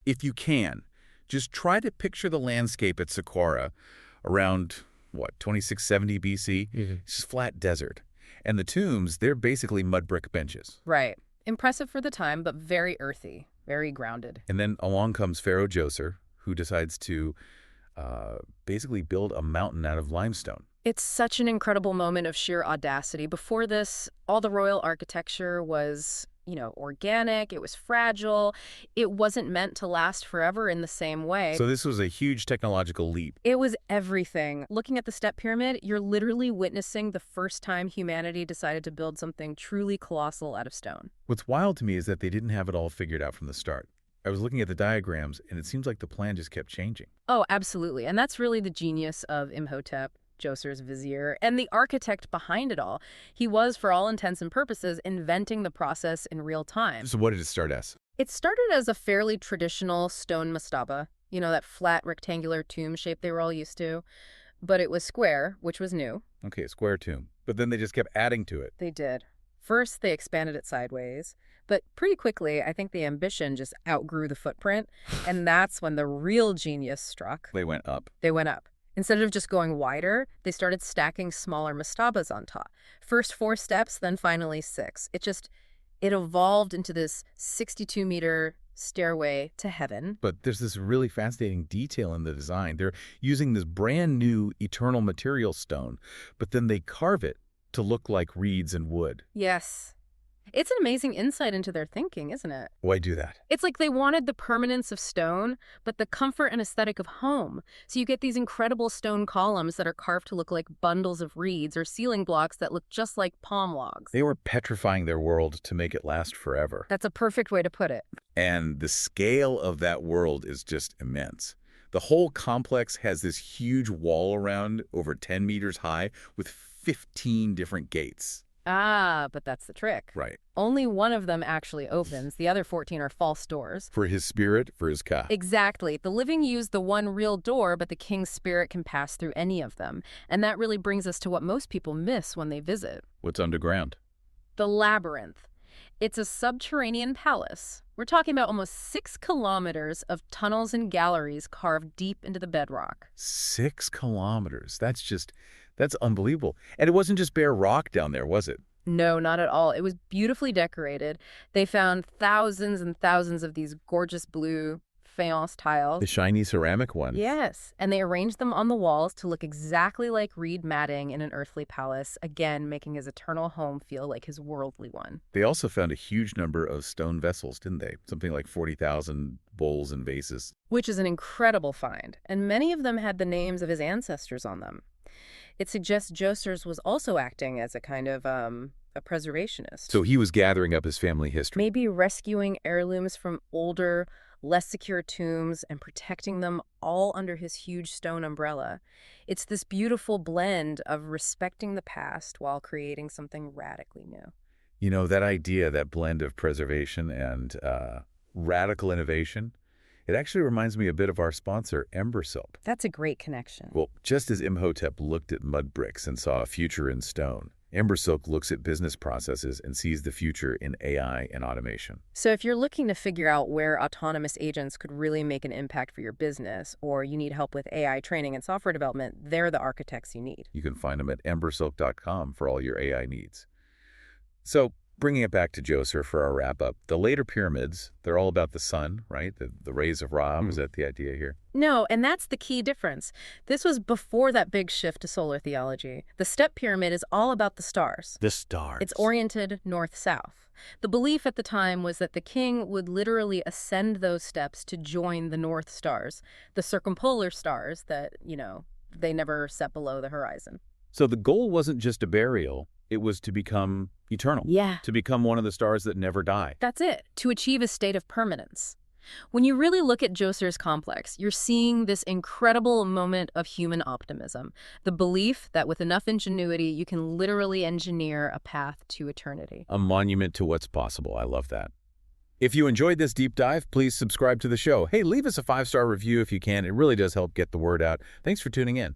If you can, just try to picture the landscape at Saqqara around, 2670 BC? It's just flat desert. And the tombs, they're basically mud brick benches. Right. Impressive for the time, but very earthy, very grounded. And then along comes Pharaoh Djoser, who decides to basically build a mountain out of limestone. It's such an incredible moment of sheer audacity. Before this, all the royal architecture was, organic, it was fragile. It wasn't meant to last forever in the same way. So this was a huge technological leap. It was everything. Looking at the step pyramid, you're literally witnessing the first time humanity decided to build something truly colossal out of stone. What's wild to me is that they didn't have it all figured out from the start. I was looking at the diagrams, and it seems like the plan just kept changing. Oh, absolutely. And that's really the genius of Imhotep, Djoser's vizier, and the architect behind it all. He was, for all intents and purposes, inventing the process in real time. So what did it start as? It started as a fairly traditional stone mastaba, that flat rectangular tomb shape they were all used to. But it was square, which was new. Okay, a square tomb. But then they just kept adding to it. They did. First, they expanded it sideways. But pretty quickly, I think the ambition just outgrew the footprint. And that's when the real genius struck. They went up. They went up. Instead of just going wider, they started stacking smaller mastabas on top. First 4 steps, then finally 6. It evolved into this 62-meter stairway to heaven. But there's this really fascinating detail in the design. They're using this brand new eternal material stone, but then they carve it to look like reeds and wood. Yes. It's an amazing insight into their thinking, isn't it? Why do that? It's like they wanted the permanence of stone, but the comfort and aesthetic of home. So you get these incredible stone columns that are carved to look like bundles of reeds or ceiling blocks that look just like palm logs. They were petrifying their world to make it last forever. That's a perfect way to put it. And the scale of that world is just immense. The whole complex has this huge wall around over 10 meters high with 15 different gates. Ah, but that's the trick. Right. Only one of them actually opens. The other 14 are false doors. For his spirit, for his ka. Exactly. The living use the one real door, but the king's spirit can pass through any of them. And that really brings us to what most people miss when they visit. What's underground? The labyrinth. It's a subterranean palace. We're talking about almost 6 kilometers of tunnels and galleries carved deep into the bedrock. 6 kilometers. That's unbelievable. And it wasn't just bare rock down there, was it? No, not at all. It was beautifully decorated. They found thousands and thousands of these gorgeous blue faience tiles. The shiny ceramic ones. Yes, and they arranged them on the walls to look exactly like reed matting in an earthly palace, again making his eternal home feel like his worldly one. They also found a huge number of stone vessels, didn't they? Something like 40,000 bowls and vases. Which is an incredible find, and many of them had the names of his ancestors on them. It suggests Djoser was also acting as a kind of a preservationist. So he was gathering up his family history. Maybe rescuing heirlooms from older, less secure tombs and protecting them all under his huge stone umbrella. It's this beautiful blend of respecting the past while creating something radically new. That idea, that blend of preservation and radical innovation, it actually reminds me a bit of our sponsor, Silk. That's a great connection. Well, just as Imhotep looked at mud bricks and saw a future in stone, Silk looks at business processes and sees the future in AI and automation. So if you're looking to figure out where autonomous agents could really make an impact for your business, or you need help with AI training and software development, they're the architects you need. You can find them at embersilk.com for all your AI needs. So, bringing it back to Djoser for our wrap-up, the later pyramids, they're all about the sun, right? The rays of Ra, was that the idea here? No, and that's the key difference. This was before that big shift to solar theology. The step pyramid is all about the stars. The stars. It's oriented north-south. The belief at the time was that the king would literally ascend those steps to join the north stars, the circumpolar stars that, they never set below the horizon. So the goal wasn't just a burial. It was to become eternal. Yeah. To become one of the stars that never die. That's it. To achieve a state of permanence. When you really look at Djoser's complex, you're seeing this incredible moment of human optimism. The belief that with enough ingenuity, you can literally engineer a path to eternity. A monument to what's possible. I love that. If you enjoyed this deep dive, please subscribe to the show. Hey, leave us a 5-star review if you can. It really does help get the word out. Thanks for tuning in.